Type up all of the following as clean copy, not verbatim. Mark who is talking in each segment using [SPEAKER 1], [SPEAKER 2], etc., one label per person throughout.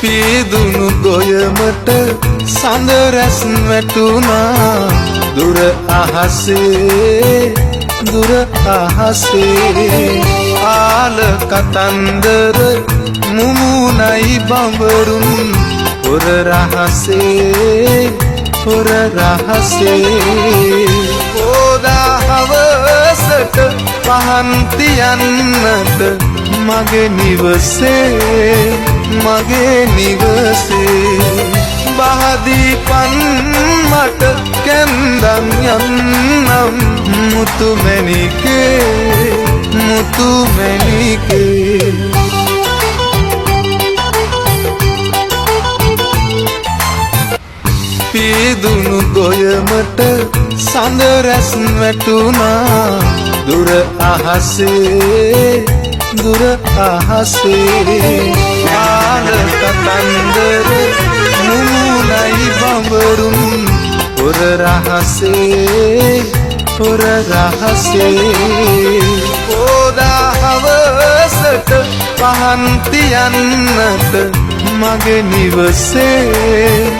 [SPEAKER 1] පීදුණු ගොයමට සඳ රැස් වැටුණා දුර අහසේ ආල කතන්දර මුමුණයි බඹරුන් හොර රහසේ ඕදා හවසට පහන් තියන්නට මගේ නිවසේ බහදීපන් මට කැන්දන් යන්නම් මුතු මැණිකේ පීදුණු ගොයමට සඳ රැස් වැටුණා දුර අහසේ ආල කතන්දර මුමුණයි බඹරුන් හොර රහසේ ඕදා හවසට පහන් තියන්නට මගේ නිවසේ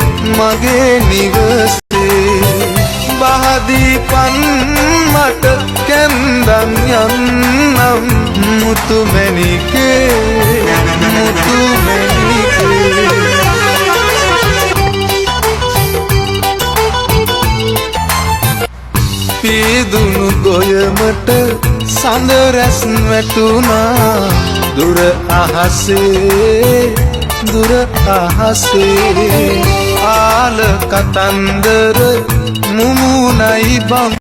[SPEAKER 1] බහදීපන් මට කැන්දන් යන්නම් මුතු මැණිකේ පීදුණු ගොයමට සඳ රැස් වැටුණා දුර අහසේ ආල කතන්දර මුමුණයි බම්